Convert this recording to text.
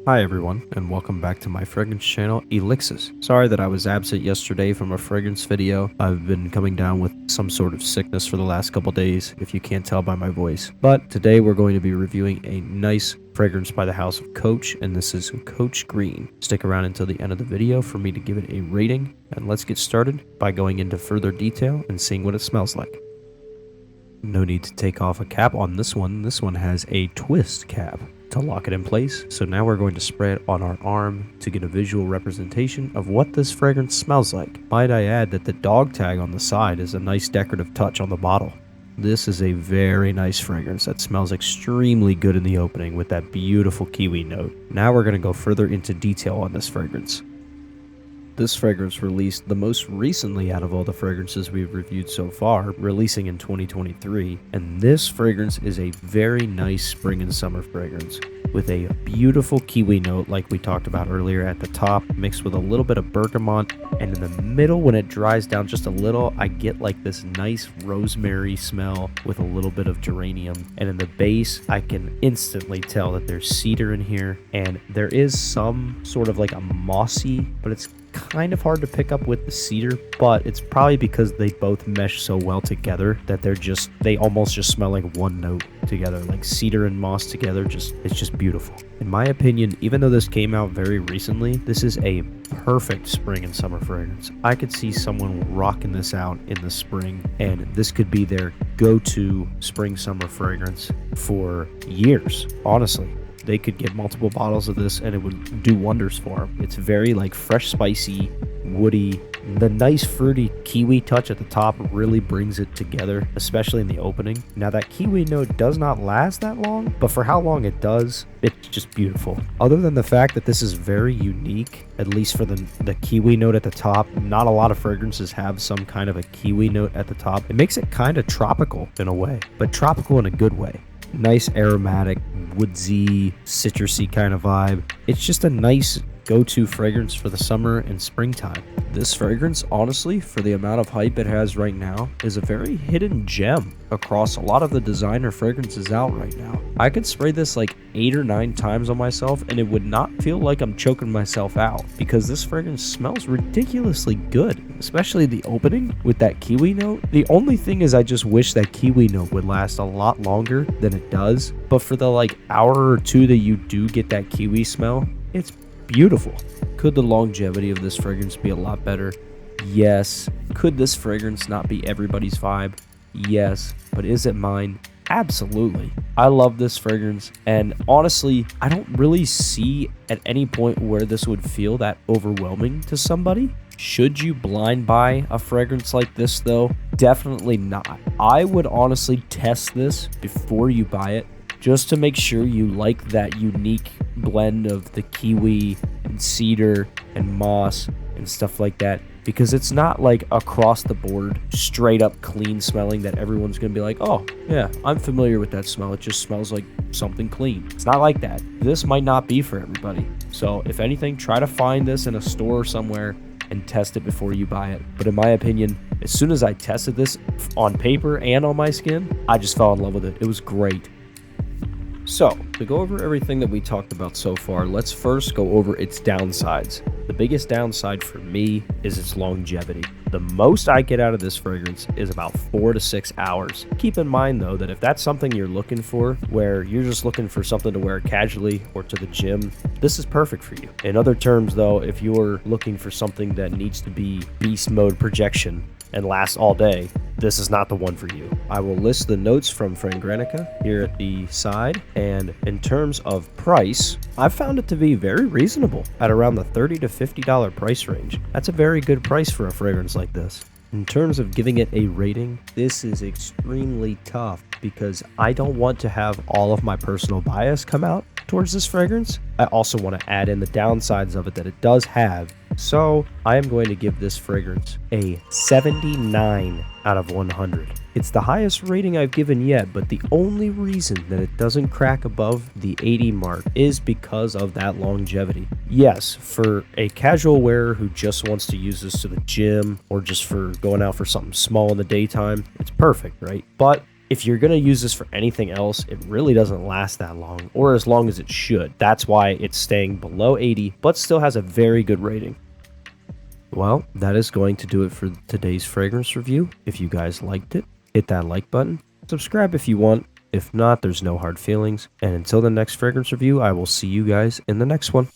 Hi everyone, and welcome back to my fragrance channel, Elixis. Sorry that I was absent yesterday from a fragrance video. I've been coming down with some sort of sickness for the last couple days, if you can't tell by my voice. But today we're going to be reviewing a nice fragrance by the House of Coach, and this is Coach Green. Stick around until the end of the video for me to give it a rating, and let's get started by going into further detail and seeing what it smells like. No need to take off a cap on this one. This one has a twist cap to lock it in place. So now we're going to spray it on our arm to get a visual representation of what this fragrance smells like. Might I add that the dog tag on the side is a nice decorative touch on the bottle. This is a very nice fragrance that smells extremely good in the opening with that beautiful kiwi note. Now we're going to go further into detail on this fragrance. This fragrance released the most recently out of all the fragrances we've reviewed so far, releasing in 2023, and this fragrance is a very nice spring and summer fragrance with a beautiful kiwi note like we talked about earlier at the top, mixed with a little bit of bergamot, and in the middle when it dries down just a little, I get like this nice rosemary smell with a little bit of geranium, and in the base I can instantly tell that there's cedar in here, and there is some sort of like a mossy, but it's kind of hard to pick up with the cedar, but it's probably because they both mesh so well together that they almost just smell like one note together, like cedar and moss together. It's just beautiful. In my opinion, even though this came out very recently, this is a perfect spring and summer fragrance. I could see someone rocking this out in the spring, and this could be their go-to spring summer fragrance for years, honestly. They could get multiple bottles of this and it would do wonders for them. It's very like fresh, spicy, woody. The nice fruity kiwi touch at the top really brings it together, especially in the opening. Now that kiwi note does not last that long, but for how long it does, it's just beautiful. Other than the fact that this is very unique, at least for the kiwi note at the top, not a lot of fragrances have some kind of a kiwi note at the top. It makes it kind of tropical in a way, but tropical in a good way. Nice aromatic, woodsy, citrusy kind of vibe. It's just a nice go-to fragrance for the summer and springtime. This fragrance, honestly, for the amount of hype it has right now, is a very hidden gem across a lot of the designer fragrances out right now. I could spray this like 8 or 9 times on myself and it would not feel like I'm choking myself out, because this fragrance smells ridiculously good, especially the opening with that kiwi note. The only thing is I just wish that kiwi note would last a lot longer than it does, but for the like hour or two that you do get that kiwi smell, it's beautiful. Could the longevity of this fragrance be a lot better? Yes. Could this fragrance not be everybody's vibe? Yes. But is it mine? Absolutely. I love this fragrance, and honestly, I don't really see at any point where this would feel that overwhelming to somebody. Should you blind buy a fragrance like this though? Definitely not. I would honestly test this before you buy it, just to make sure you like that unique blend of the kiwi and cedar and moss and stuff like that, because it's not like across the board straight up clean smelling that everyone's gonna be like, oh yeah, I'm familiar with that smell, it just smells like something clean. It's not like that. This might not be for everybody, so if anything, try to find this in a store somewhere and test it before you buy it. But in my opinion, as soon as I tested this on paper and on my skin, I just fell in love with it. It was great. So, to go over everything that we talked about so far, let's first go over its downsides. The biggest downside for me is its longevity. The most I get out of this fragrance is about 4 to 6 hours. Keep in mind though that if that's something you're looking for, where you're just looking for something to wear casually or to the gym, this is perfect for you. In other terms though, if you're looking for something that needs to be beast mode projection and last all day, this is not the one for you. I will list the notes from Fragrantica here at the side, and in terms of price, I've found it to be very reasonable at around the $30 to $50 price range. That's a very good price for a fragrance like this. In terms of giving it a rating, this is extremely tough because I don't want to have all of my personal bias come out towards this fragrance. I also want to add in the downsides of it that it does have. So I am going to give this fragrance a 79 out of 100. It's the highest rating I've given yet, but the only reason that it doesn't crack above the 80 mark is because of that longevity. Yes, for a casual wearer who just wants to use this to the gym or just for going out for something small in the daytime, it's perfect, right? But If you're going to use this for anything else, it really doesn't last that long, or as long as it should. That's why it's staying below 80, but still has a very good rating. Well, that is going to do it for today's fragrance review. If you guys liked it, hit that like button. Subscribe if you want. If not, there's no hard feelings. And until the next fragrance review, I will see you guys in the next one.